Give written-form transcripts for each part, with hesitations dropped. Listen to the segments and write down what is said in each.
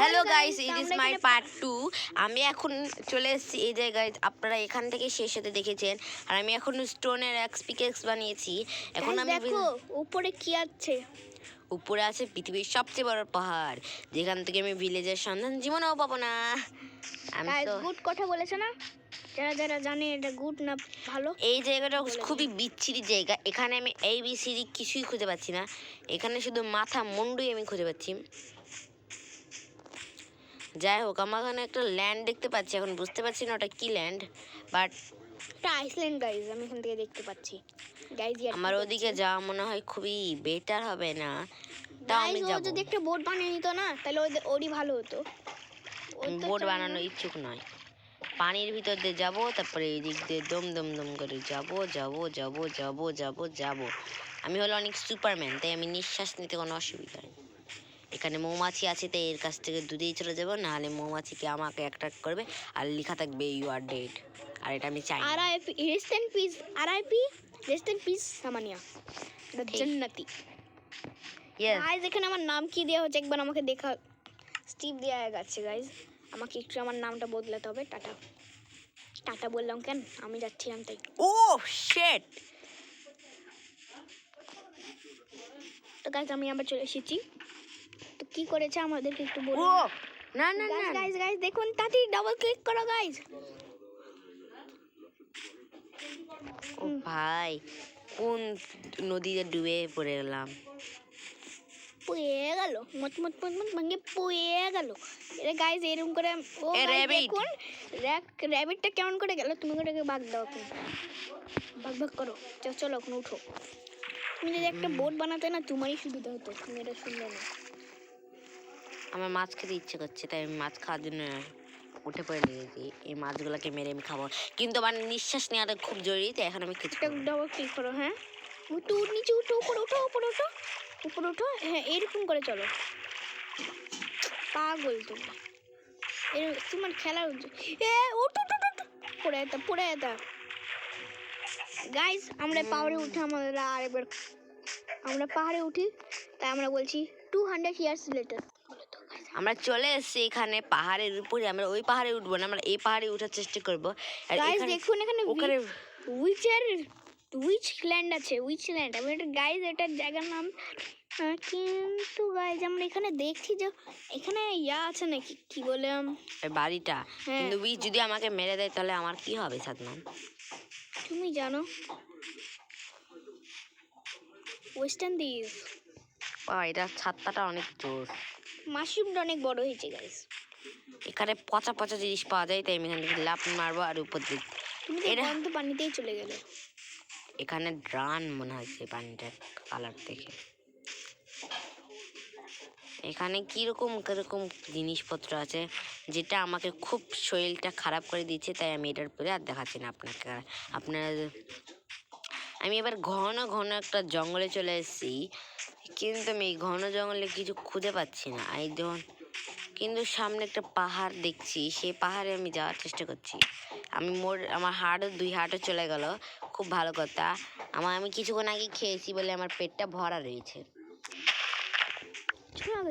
Hello guys, it is my part 2। আমি এখন চলে এসেছি এই জায়গায়, আপনারা এখান থেকে শেষ হতে দেখেছেন। আর আমি এখন স্টোনের এক্স বানিয়েছি। এখন আমি দেখো উপরে কি আছে। উপরে আছে পৃথিবীর সবচেয়ে বড় পাহাড়, যেখান থেকে আমি ভিলেজের সন্ধান জীবনেও পাবো না। আমি তো গুড কথা বলেছে না, যারা যারা জানে এটা গুড না ভালো। এই জায়গাটা খুবই বিচ্ছিরি জায়গা। এখানে আমি ABC কিছুই খুঁজে পাচ্ছি না। এখানে শুধু মাথা মুন্ডুই আমি খুঁজে পাচ্ছি। যাই হোক, আমার এখানে একটা ল্যান্ড দেখতে পাচ্ছি, এখন বুঝতে পারছি না ওটা কি ল্যান্ড, বাট এটা আইসল্যান্ড গাইজ, আমি এখান থেকে দেখতে পাচ্ছি গাইজ। আমার ওদিকে যাওয়া মনে হয় খুবই বেটার হবে না। তাও আমি ও যাব। যদি একটা বোট বানিয়ে নিত না, তাহলে ওরই ভালো হতো। আমি বোট বানানোর ইচ্ছুক নয়। পানির ভিতর দিয়ে যাবো, তারপরে এই দিক দিয়ে দম দম দম করে যাবো যাবো যাবো যাবো যাবো যাবো। আমি হলো অনেক সুপারম্যান, তাই আমি নিঃশ্বাস নিতে কোনো অসুবিধা নেই। এখানে মৌমাছি আছে, তাই এর কাছ থেকে দূরেই চলে যাবো, নাহলে মৌমাছিকে আমাকে অ্যাট্রাক্ট করবে আর লেখা থাকবে ইউ আর ডেড। আর এটা আমি চাই না। RIP rest in peace, RIP rest in peace Samania the জান্নাতি। গাইজ এখানে আমার নাম কি দেওয়া হচ্ছে একবার আমাকে দেখা। স্টিভ দেওয়া গেছে গাইজ, আমাকে একটু আমার নামটা বদলাতে হবে। টাটা টাটা বললাম কেন, আমি যাচ্ছিলাম তাই। ও শিট। তো গাইজ আমি আবার চলে এসেছি। তো কি করেছে আমাদেরকে একটু বলুন। ও না না না গাইজ গাইজ দেখুন, তাড়াতাড়ি ডাবল ক্লিক করো গাইজ। ও ভাই, কোন নদীতে ডুবে পড়ে গেলাম। পুয়ে গেল, মত মত মত মত ভাঙে পুয়ে গেল। এটা গাইজ এরকম করে। ও দেখুন র্যাবিটটা কেমন করে গেল। তুমি ওটাকে বাগ দাও, তুমি ভাগ ভাগ করো। চলো এখন উঠো। তুমি যদি একটা বোট বানাতে না, তোমারই সুবিধা হতো। তুমি এটা শুনলে না। আমার মাছ খেতে ইচ্ছে করছে, তাই আমি মাছ খাওয়ার জন্য উঠে পড়ে লেগেছি। এই মাছগুলোকে মেরে আমি খাবো, কিন্তু আমার নিঃশ্বাস নেওয়াটা খুব জরুরি, তাই এখন আমি কিছু ডাবল ক্লিক করো। হ্যাঁ উঠো, নিচে উঠো, উপরে উঠো, উপরে উঠো, উপরে উঠো। হ্যাঁ এরকম করে চলো। পাগল তুমি, তোমার খেলা পড়ে যেত পড়ে যেত। গাইজ আমরা পাহাড়ে উঠে আমাদের আরেকবার, আমরা পাহাড়ে উঠি, তাই আমরা বলছি 200 years later। আমরা চলে এসেছি এখানে পাহাড়ের উপরে। আমরা ওই পাহাড়ে উঠবো না, আমরা এই পাহাড়ে ওঠার চেষ্টা করবো। আর দেখুন এখানে ওখানে উইচ ল্যান্ড আছে, উইচ ল্যান্ড। আমি এটা গাইজ এটার জায়গার নাম, কিন্তু গাইজ আমরা এখানে দেখছি যে এখানে আছে নাকি, কি বলে বাড়িটা। কিন্তু উইচ যদি আমাকে মেরে দেয় তাহলে আমার কি হবে সাদমান? তুমি জানো। Western this. এটা ছাত্তাটা অনেক জোর। মাশরুমটা অনেক বড় হয়েছে গাইজ। এখানে পচা পচা জিনিস পাওয়া যায়, তাই আমি এখান থেকে লাফ মারবো আর উপর দিক। তুমি তো বন্ধ পানিতেই চলে গেলে। এখানে ড্রান মনে হচ্ছে পানিটার কালার দেখে। এখানে কিরকম কিরকম জিনিসপত্র আছে, যেটা আমাকে খুব শরীরটা খারাপ করে দিচ্ছে, তাই আমি এটার পরে আর দেখাচ্ছি না আপনাকে। আপনারা আমি এবার ঘন ঘন একটা জঙ্গলে চলে এসেছি, কিন্তু আমি এই ঘন জঙ্গলে কিছু খুঁজে পাচ্ছি না। এই যখন কিন্তু সামনে একটা পাহাড় দেখছি, সেই পাহাড়ে আমি যাওয়ার চেষ্টা করছি। আমার হার্টও 2 হার্টও চলে গেল, খুব ভালো কথা। আমি কিছুক্ষণ আগে খেয়েছি বলে আমার পেটটা ভরা রয়েছে।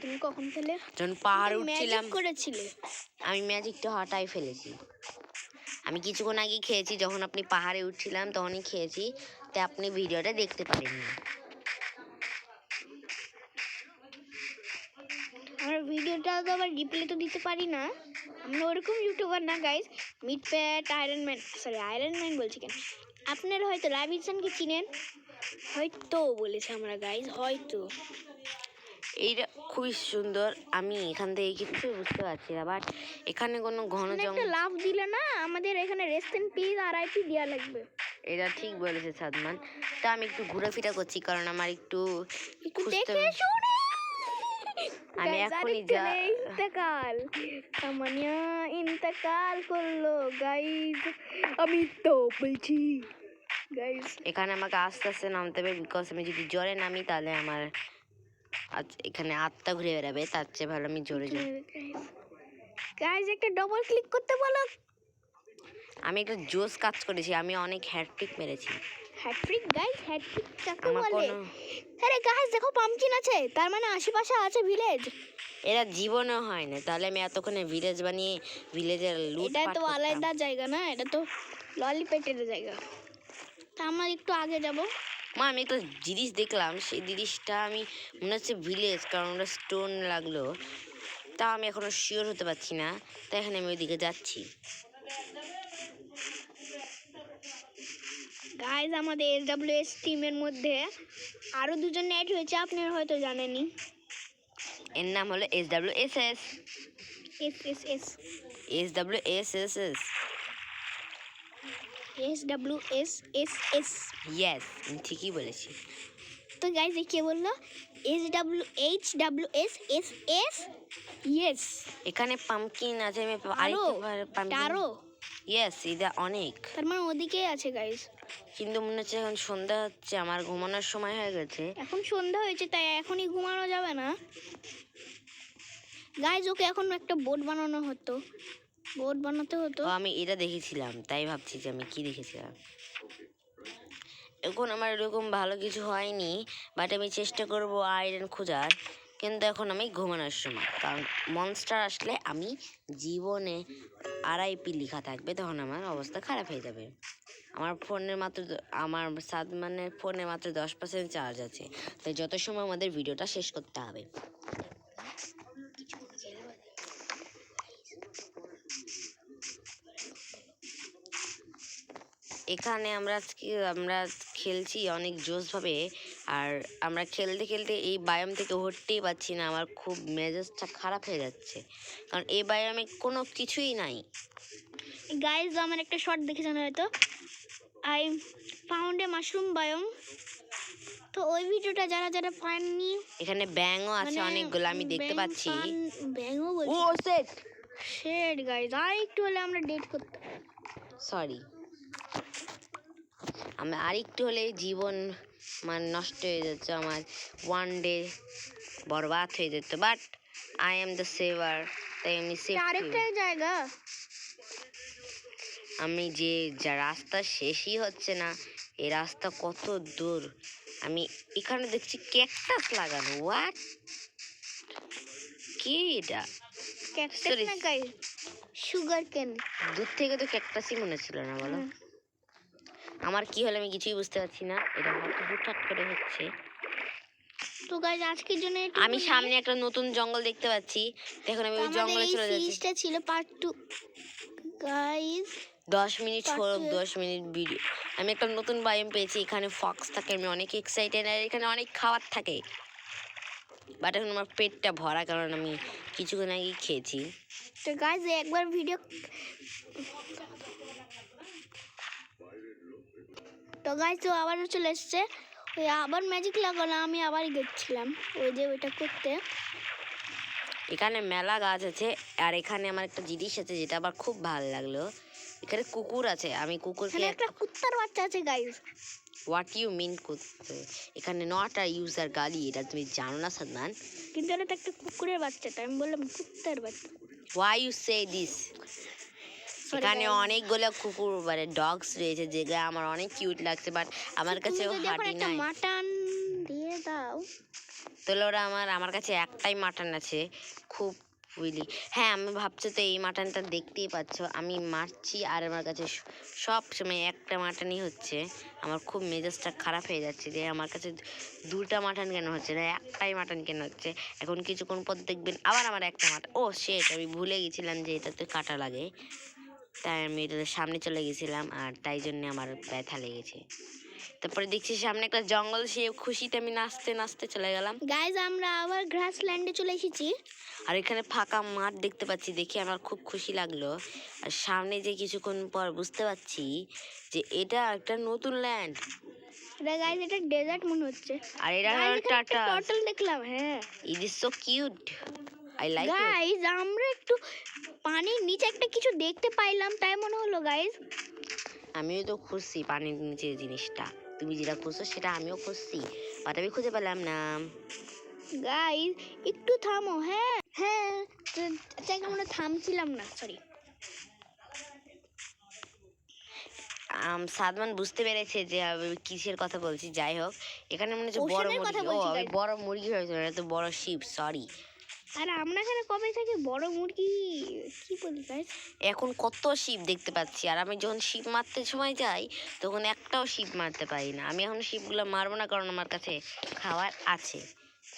তুমি কখন খেলে? যখন পাহাড়ে উঠছিলাম করেছিলে। আমি ম্যাজিকটা হটাই ফেলেছি। আমি কিছুক্ষণ আগে খেয়েছি, যখন আপনি পাহাড়ে উঠছিলাম তখনই খেয়েছি, তাই আপনি ভিডিওটা দেখতে পারেননি। আমার ভিডিওটা তো আবার রিপ্লে তো দিতে পারি না, আমরা ওরকম ইউটিউবার না গাইজ। মিটপ্যাট আয়রন ম্যান বলছি কেন, আপনারা হয়তো রাবিনসনকে চিনেন, হয়তো বলেছে আমরা গাইজ, হয়তো। এইটা খুবই সুন্দর, আমি এখান থেকে কিছু বুঝতে পারছি না, বাট এখানে কোনো ঘন জঙ্গল লাভ দিলে না, আমাদের এখানে রেস্ট ইন পিস RIP দেওয়া লাগবে। এটা ঠিক বলেছে সাদমান। তা আমি একটু ঘোরাফেরা করছি, কারণ আমার একটু আমি এখনই ইন্তেকাল করলো গাইজ, আমি তো বলছি গাইজ। এখানে আমাকে আস্তে আস্তে নামতে হবে, বিকজ আমি যদি জোরে নামি তাহলে আমার এখানে আত্মা ঘুরে বেড়াবে, তার চেয়ে ভালো আমি জোরে গাইজ একটা ডবল ক্লিক করতে বলো। আমি একটা জোস কাজ করেছি, আমি অনেক হ্যাটট্রিক মেরেছি। হ্যাট্রিক গাইস, হ্যাট্রিক কাকে আমার বলে? কোনো আরে গাইস দেখো পাম্পকিন আছে, তার মানে আশেপাশে আছে ভিলেজ। এরা জীবনও হয় না, তাহলে আমি এতক্ষণে ভিলেজ বানিয়ে ভিলেজের এটা লুটপাট তো করতাম। আলাদা জায়গা না, এটা তো ললিপেটের জায়গা। তা আমরা একটু আগে যাব। মা আমি একটা জিনিস দেখলাম, সেই জিনিসটা আমি মনে হচ্ছে ভিলেজ, কারণ ওটা স্টোন লাগলো। তা আমি এখনো শিওর হতে পারছি না, তাই এখানে আমি ওইদিকে যাচ্ছি। গাইস আমাদের এসডব্লিউএস টিমের মধ্যে আরো দুজন অ্যাড হয়েছে, আপনারা হয়তো জানেনই। এর নাম হলো SWSS। S S S SWSSS। SWSSS। Yes, আমি ঠিকই বলেছি। তো গাইস এই কে বললো? SWHWSSS। ইয়েস। এখানে পাম্পকিন আছে, আমি আরো আরো ইয়েস, এটা অনেক। তার মানে ওদিকেই আছে গাইস। কিন্তু মনে হচ্ছে এখন সন্ধ্যা হচ্ছে, আমার ঘুমানোর সময় হয়ে গেছে। এখন সন্ধ্যা হয়েছে, তাই এখনই ঘুমানো যাবে না গাইস। ওকে এখন একটা বোট বানানো হতো, বোট বানাতে হতো। তো আমি এটা দেখেছিলাম, তাই ভাবছি যে আমি কি দেখেছিলাম। এখন আমার এরকম ভালো কিছু হয়নি, বাট আমি চেষ্টা করব আয়রন খোঁজার। কিন্তু এখন আমি ঘুমানোর সময়, কারণ মনস্টার আসলে আমি জীবনে RIP লেখা থাকবে, তখন আমার অবস্থা খারাপ হয়ে যাবে। আমার সাদমানের ফোনে মাত্র 10% চার্জ আছে, তাই যত সময় আমাদের ভিডিওটা শেষ করতে হবে। এখানে আমরা খেলছি অনেক জোশভাবে, আর আমরা খেলতে খেলতে এই বায়োম থেকে উঠতেই পারছি না। আমার খুব মেজাজটা খারাপ হয়ে যাচ্ছে, কারণ এই বায়োমে কোনো কিছুই নাই। গাইস আমার একটা শর্ট দেখেছেন হয়তো, I found a mushroom biome. তো ওই ভিডিওটা যারা যারা পাননি, এখানে ব্যাঙও আছে মানে অনেকগুলো, আমি দেখতে পাচ্ছি। ব্যাঙও ও বলছি। সেট শেট গাইস, আর একটু হলে আমরা ডেট করতাম। সরি, আমি আরেকটু হলে জীবন নষ্ট হয়ে যাচ্ছে, আমার ওয়ান ডে বরবাদ হয়ে যেত। বাট আই এম দ্য সেভার, তাই আমি সেভ। আরেকটা জায়গা আমি যা রাস্তা শেষই হচ্ছে না, এই রাস্তা কত দূর। আমি এখানে দেখছি ক্যাকটাস লাগানো। হোয়াট, কি এটা? Cactus Sorry. না গাইস, সুগার কেন। দূর থেকে তো ক্যাকটাসই মনে ছিল না, বলো। আমার কি হলো আমি কিছুই বুঝতে পারছি না, এটা হয়তো হুটহাট করে হচ্ছে। তো গাইস আজকের জন্য আমি সামনে একটা নতুন জঙ্গল দেখতে পাচ্ছি, এখন আমি ওই জঙ্গলে চলে যাচ্ছি। সিরিজটা ছিল পার্ট 2 গাইস। 10 মিনিট হোক, 10 মিনিট ভিডিও। আমি একটা নতুন বায়োম পেয়েছি, এখানে ফক্স থাকে, আমি অনেক এক্সাইটেড। আর এখানে অনেক খাবার থাকে, বাট এখন আমার পেটটা ভরা, কারণ আমি কিছুক্ষণ আগেই খেয়েছি। তো গাইস একবার ভিডিও, তো গাইস তো আবার চলে এসছে। ওই আবার ম্যাজিক লাগালো, আমি আবার গেছিলাম ওই যে ওইটা করতে। এখানে মেলা গাছ আছে, আর এখানে আমার একটা জিনিস আছে যেটা আবার খুব ভালো লাগলো। এখানে কুকুর আছে, আমি কুকুরকে এখানে একটা কুত্তার বাচ্চা আছে গাইস। হোয়াট ইউ মিন করতে? এখানে নট আর ইউজার গালি, এটা তুমি জানো না সাদমান? কিন্তু এটা তো একটা কুকুরের বাচ্চাটা, আমি বললাম কুত্তার বাচ্চা। Why you say this? এখানে অনেকগুলো কুকুর মানে ডগস রয়েছে, যেগুলো আমার অনেক কিউট লাগছে, বাট আমার কাছে হাঁটি একটা নাই। মাটন দিয়ে দাও। তাহলে ওরা আমার কাছে একটাই মাটন আছে, খুব বুঝলি। হ্যাঁ, আমি ভাবছি তো এই মাটনটা দেখতেই পাচ্ছ, আমি মারছি আর আমার কাছে সব সময় একটা মাটনই হচ্ছে। আমার খুব মেজাজটা খারাপ হয়ে যাচ্ছে যে আমার কাছে দুটা মাটন কেন হচ্ছে না, একটাই মাটন কেন হচ্ছে। এখন কিছুক্ষণ পর দেখবেন আবার আমার একটা মাটন। ও শেট, আমি ভুলে গেছিলাম যে এটাতে কাটা লাগে, তাই আমি এটাতে সামনে চলে গেছিলাম, আর তাই জন্য আমার ব্যথা লেগেছে। তারপরে দেখছি সামনে একটা জঙ্গল, সে খুশিতে আমি নাচতে নাচতে চলে গেলাম। গাইস আমরা আবার গ্রাসল্যান্ডে চলে এসেছি। আর এখানে ফাঁকা মাঠ দেখতে পাচ্ছি, দেখে আমার খুব খুশি লাগলো। আর সামনে যে কিছুক্ষণ পর বুঝতে পারছি যে এটা একটা নতুন ল্যান্ড। এটা গাইস এটা ডেজার্ট মনে হচ্ছে। আর এটা হলো টাটা। টর্টল দেখলাম, হ্যাঁ it is so cute, I like it. Guys আমরা একটু পানির নিচে একটা কিছু দেখতে পাইলাম, তাই মনে হলো গাইস। আমিও তো খুঁজছি পানির নিচে জিনিসটা, তুমি যেটা খুঁজছো সেটা আমিও খুঁজছি, বাট আমি খুঁজে পেলাম না। গাইস একটু থামো। হ্যাঁ হ্যাঁ, আমরা থামছিলাম না, সরি। সাদমান বুঝতে পেরেছে যে আমি কিসের কথা বলছি। যাই হোক, এখানে মনে হচ্ছে বড় Ocean-এর কথা মুরগি। ও বলছি, আমি guys. বড় মুরগি ভেবেছিলাম, এটা তো বড় শিপ, সরি। আর আমরা এখানে কবে থেকে বড় মুরগি কি বলি গাইস? এখন কত শিপ দেখতে পাচ্ছি, আর আমি যখন শিপ মারতে সময় যাই তখন একটাও শিপ মারতে পারি না। আমি এখন শিপগুলো মারবো না, কারণ আমার কাছে খাবার আছে।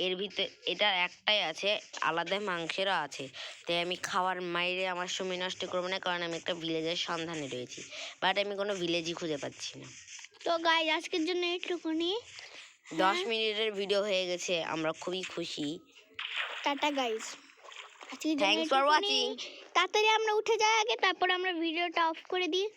এর ভিতরে এটার একটাই আছে, আলাদা মাংসেরও আছে। তাই আমি খাওয়ার মাইরে আমার সময় নষ্ট করবো না, কারণ আমি একটা ভিলেজের সন্ধানে রয়েছি, বাট আমি কোনো ভিলেজই খুঁজে পাচ্ছি না। তো গাইস আজকের জন্য এইটুকুনি। 10 মিনিটের ভিডিও হয়ে গেছে, আমরা খুবই খুশি। টাটা গাইস, আজকের জন্য থ্যাংকস ফর এইটুকুনি। ওয়াচিং। তাড়াতাড়ি আমরা উঠে যাই আগে, তারপর আমরা ভিডিওটা অফ করে দিই।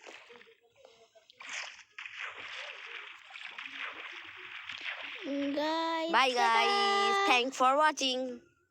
Guys bye guys, thanks for watching.